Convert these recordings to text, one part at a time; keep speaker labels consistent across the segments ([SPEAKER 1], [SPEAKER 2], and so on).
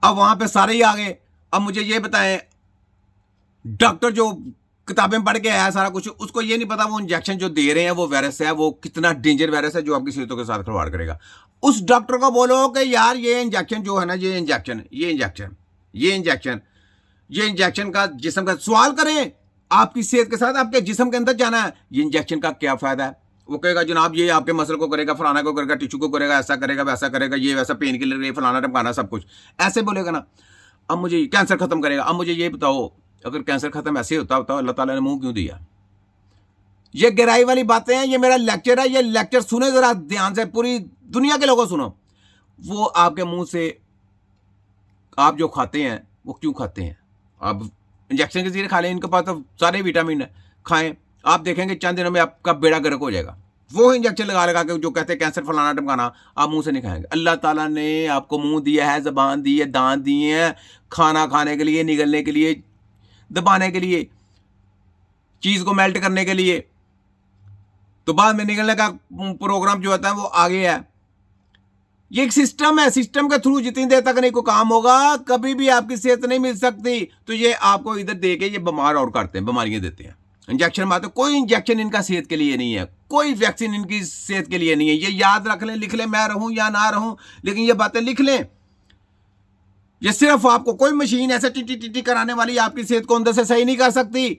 [SPEAKER 1] अब वहां पे सारे ही आ गए। अब मुझे ये बताएं, डॉक्टर जो किताबें पढ़ के आया सारा कुछ, उसको ये नहीं पता वो इंजेक्शन जो दे रहे हैं वो वायरस है, वो कितना डेंजर वायरस है जो आपकी सेहतों के साथ खिलवाड़ करेगा। उस डॉक्टर को बोलो कि यार ये इंजेक्शन जो है ना, ये इंजेक्शन का जिस्म का सवाल करें, आपकी सेहत के साथ आपके जिस्म के अंदर जाना है, ये इंजेक्शन का क्या फायदा है? वो कहेगा जनाब ये आपके मसल को करेगा, फलाना को करेगा, टिश्यू को करेगा, ऐसा करेगा, वैसा करेगा, ये वैसा पेन किलर, ये फलाना टमकाना, सब कुछ ऐसे बोलेगा ना। अब मुझे कैंसर खत्म करेगा। अब मुझे ये बताओ, अगर कैंसर खत्म ऐसे होता तो अल्लाह ताला ने मुंह क्यों दिया? ये गहराई वाली बातें हैं। ये मेरा लेक्चर है, ये लेक्चर सुने जरा ध्यान से, पूरी दुनिया के लोगों सुनो। वो आपके मुंह से आप जो खाते हैं वो क्यों खाते हैं? आप इंजेक्शन के जरिए खा लें, इनके पास तो सारे विटामिन है, खाएं, आप देखेंगे चंद दिनों में आपका बेड़ा गर्क हो जाएगा। वो इंजेक्शन लगा लगा के जो कहते हैं कैंसर फलाना टमकाना, आप मुंह से नहीं खाएंगे। अल्लाह ताला ने आपको मुंह दिया है, जबान दी है, दांत दिए हैं, खाना खाने के लिए, निगलने के लिए, दबाने के लिए, चीज को मेल्ट करने के लिए। तो बाद में निकलने का प्रोग्राम जो होता है वो आगे है। ये एक सिस्टम है, सिस्टम के थ्रू जितनी देर तक नहीं कोई काम होगा, कभी भी आपकी सेहत नहीं मिल सकती। तो ये आपको इधर दे के ये बीमार और करते हैं, बीमारियां देते हैं, इंजेक्शन मारते। कोई इंजेक्शन इनका सेहत के लिए नहीं है, कोई वैक्सीन इनकी सेहत के लिए नहीं है। ये याद रख लें, लिख लें, मैं रहूं या ना रहूं, लेकिन ये बातें लिख लें। ये सिर्फ आपको कोई मशीन ऐसे टी टी टी टी कराने वाली आपकी सेहत को अंदर से सही नहीं कर सकती।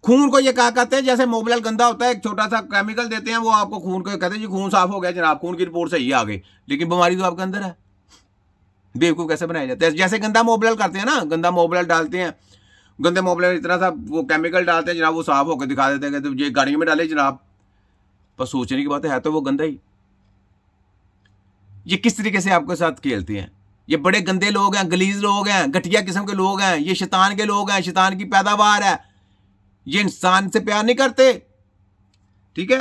[SPEAKER 1] खून को ये क्या कहते हैं, जैसे मोबिल गंदा होता है, एक छोटा सा केमिकल देते हैं, वो आपको खून को कहते हैं जी खून साफ हो गया जनाब, खून की रिपोर्ट सही आ गई, लेकिन बीमारी तो आपके अंदर है। बेवकूफ कैसे बनाया जाता है? जैसे गंदा मोबिल करते हैं ना, गंदा मोबिल डालते हैं, गंदे मोबिल इतना सा वो केमिकल डालते हैं जनाब, वो साफ होकर दिखा देते हैं, तो ये गाड़ियों में डाले जनाब। पर सोचने की बात है तो वो गंदा ही। ये किस तरीके से आपके साथ खेलते हैं? ये बड़े गंदे लोग हैं, गलीज लोग हैं, घटिया किस्म के लोग हैं, ये शैतान के लोग हैं, शैतान की पैदावार है। ये इंसान से प्यार नहीं करते, ठीक है?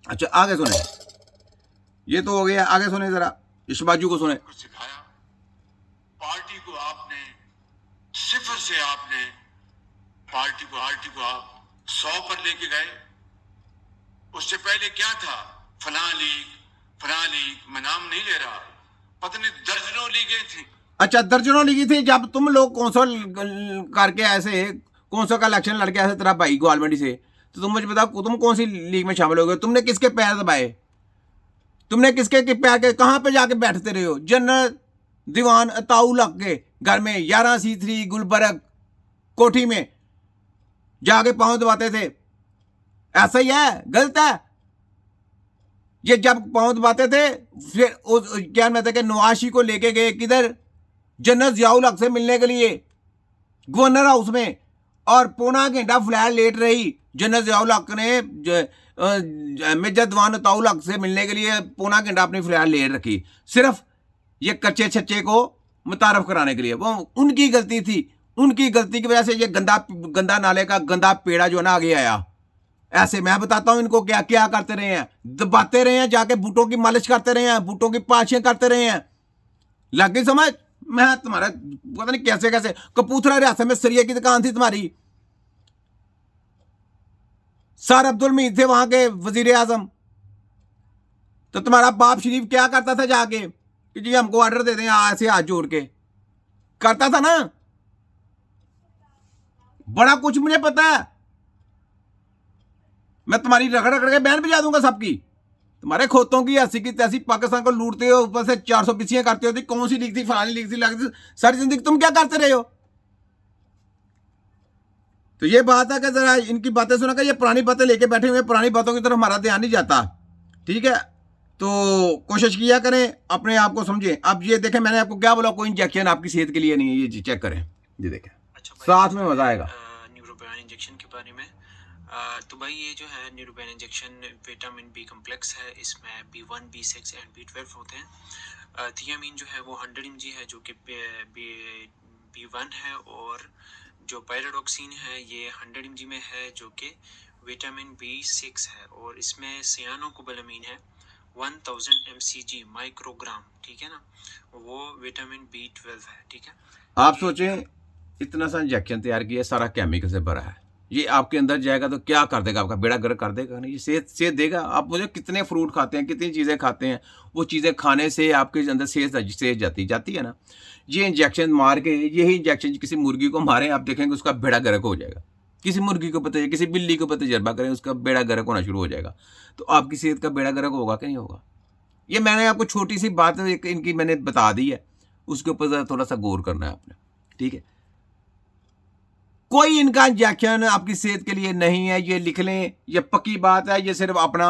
[SPEAKER 1] अच्छा आगे सुने, ये तो हो गया, आगे सुने जरा, इस बाजू को सुने।
[SPEAKER 2] सिखाया पार्टी को आपने सिफर से आपने पार्टी को आप 100 पर लेके गए। उससे पहले क्या था? फलां लीग, मैं नाम नहीं ले रहा, पता नहीं दर्जनों लीगें थी।
[SPEAKER 1] अच्छा दर्जनों लीगी थी। जब तुम लोग कौंसल करके ऐसे कौंसल का इलेक्शन लड़के ऐसे तेरा भाई ग्वालमंडी से, तो तुम मुझे बताओ तुम कौन सी लीग में शामिल हो गए? तुमने किसके पैर दबाए? तुमने किसके के पैर के कहां पे जाके बैठते रहे हो? जनरल दीवान अताउल हक के घर में 11C3 गुलबर्ग कोठी में जाके पांव दबाते थे। ऐसा ही है, गलत है। ये जब पांव दबाते थे, फिर क्या कहते कि नवाशी को लेके गए किधर? जनरल जियाउल हक से मिलने के लिए गवर्नर हाउस में, और पौना घंटा फ्लैट लेट रही जनरल जियाउल हक ने मेजर दीवान अताउल हक से मिलने के लिए पौना घंटा अपनी फ्लैट लेट रखी, सिर्फ ये कच्चे छच्चे को मुतारफ कराने के लिए। वो उनकी गलती थी, उनकी गलती की वजह से ये गंदा नाले का गंदा पेड़ा जो है ना आगे आया। ऐसे मैं बताता हूं इनको क्या क्या करते रहे हैं, दबाते रहे हैं, जाके बूटों की मालिश करते रहे हैं, बूटों की पाशियां करते रहे हैं। लग गई समझ? मैं तुम्हारा पता नहीं कैसे कैसे कपूरथला रियासत में सरिये की दुकान थी तुम्हारी, सर अब्दुल मीर थे वहां के वजीर आजम। तो तुम्हारा बाप शरीफ क्या करता था जाके कि जी हमको ऑर्डर दे दें, ऐसे हाथ जोड़ के करता था ना। बड़ा कुछ मुझे पता है, मैं तुम्हारी रगड़ रगड़ के बहन बजा दूंगा सबकी। तुम्हारे खोतों की ऐसी की तैसी पाकिस्तान को लूटते हो, ऊपर से 400 बिस्सियां करते हो। कौन सी लीग थी, फलानी लीग थी, लगती सारी जिंदगी तुम क्या करते रहे हो? तो ये बात है कि जरा इनकी बातें सुना कर, ये पुरानी बातें लेके बैठे हुए, पुरानी बातों की तरफ हमारा ध्यान नहीं जाता, ठीक है? तो कोशिश किया करें, अपने आप को समझें। अब ये देखें, मैंने आपको क्या बोला, कोई इंजेक्शन आपकी सेहत के लिए नहीं है, ये चेक करें, ये देखें। अच्छा साथ में मजा आएगा।
[SPEAKER 3] न्यूरोबेन इंजेक्शन के बारे में तो भाई ये जो है न्यूरोबेन इंजेक्शन विटामिन बी कम्प्लेक्स है, इसमें B1, B6 एंड B12 होते हैं। थियामीन जो है वो 100 mg है जो कि B1 है, और जो पायरोडॉक्सिन है ये 100 mg में है जो कि विटामिन B6 है, और इसमें सियानोकोबालामीन है 1000 mcg माइक्रोग्राम, ठीक है ना, वो विटामिन B12 है, ठीक है।
[SPEAKER 1] आप सोचें इतना सा इंजेक्शन तैयार किया, सारा केमिकल से भरा है, ये आपके अंदर जाएगा तो क्या कर देगा, आपका बेड़ा गर्क कर देगा नहीं, ये सेहत देगा। आप मुझे कितने फ्रूट खाते हैं, कितनी चीज़ें खाते हैं, वो चीज़ें खाने से आपके अंदर सेहत जाती है ना। ये इंजेक्शन मार के, यही इंजेक्शन किसी मुर्गी को मारें, आप देखेंगे उसका बेड़ा गर्क हो जाएगा। किसी मुर्गी को पता है, किसी बिल्ली को पता तजर्बा करें, उसका बेड़ा गर्क होना शुरू हो जाएगा। तो आपकी सेहत का बेड़ा गर्क होगा कि नहीं होगा? ये मैंने आपको छोटी सी बात एक इनकी मैंने बता दी है, उसके ऊपर थोड़ा सा गौर करना है आपने, ठीक है। कोई इनका इंजेक्शन आपकी सेहत के लिए नहीं है, ये लिख लें, ये पक्की बात है। ये सिर्फ अपना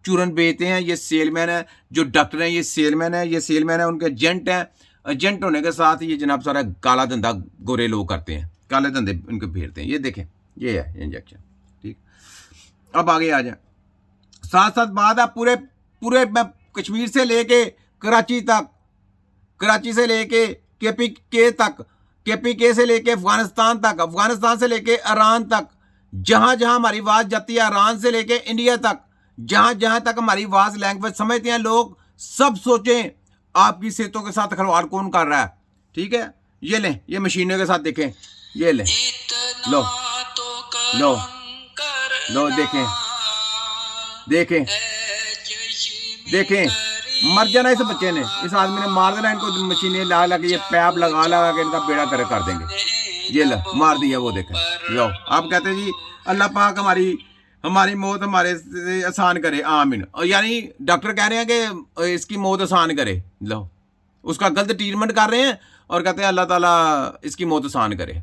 [SPEAKER 1] चूरन बेचते हैं, ये सेलमैन है। जो डॉक्टर हैं ये सेलमैन है, ये सेलमैन है, उनके एजेंट हैं। एजेंट होने के साथ ये जनाब सारा काला धंधा गोरे लोग करते हैं, काले धंधे इनको फेरते हैं। ये देखें, ये है इंजेक्शन, ठीक। अब आगे आ जाए, साथ साथ बात है पूरे कश्मीर से लेके कराची तक, कराची से लेके KPK तक, KPK से लेके अफगानिस्तान तक, अफगानिस्तान से लेके ईरान तक, जहां जहां हमारी आवाज़ जाती है, ईरान से लेके इंडिया तक, जहां जहां तक हमारी आवाज़ लैंग्वेज समझते हैं लोग, सब सोचें आपकी सेहतों के साथ खिलवाड़ कौन कर रहा है, ठीक है। ये लें, ये मशीनों के साथ देखें, ये लें, लो लो लो, देखें देखें देखें, मर जाना इस बच्चे ने, इस आदमी ने मार देना इनको, मशीनें ला के, ये पैप लगा के इनका बेड़ा गर्क कर देंगे। ये ला मार दिया, वो देखें। लो, आप कहते हैं जी अल्लाह पाक हमारी मौत हमारे से आसान करे, आमीन। और यानी डॉक्टर कह रहे हैं कि इसकी मौत आसान करे, लो उसका गलत ट्रीटमेंट कर रहे हैं और कहते हैं अल्लाह ताला इसकी मौत आसान करे।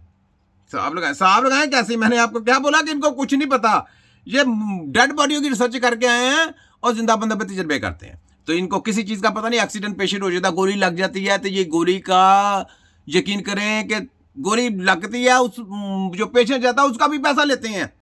[SPEAKER 1] साहब लगाएं कैसे? मैंने आपको क्या बोला कि इनको कुछ नहीं पता, ये डेड बॉडियों की रिसर्च करके आए हैं और जिंदा बंदे पे तजर्बे करते हैं। तो इनको किसी चीज़ का पता नहीं, एक्सीडेंट पेशेंट हो जाता, गोली लग जाती है, तो ये गोली का यकीन करें कि गोली लगती है, उस जो पेशेंट जाता है उसका भी पैसा लेते हैं।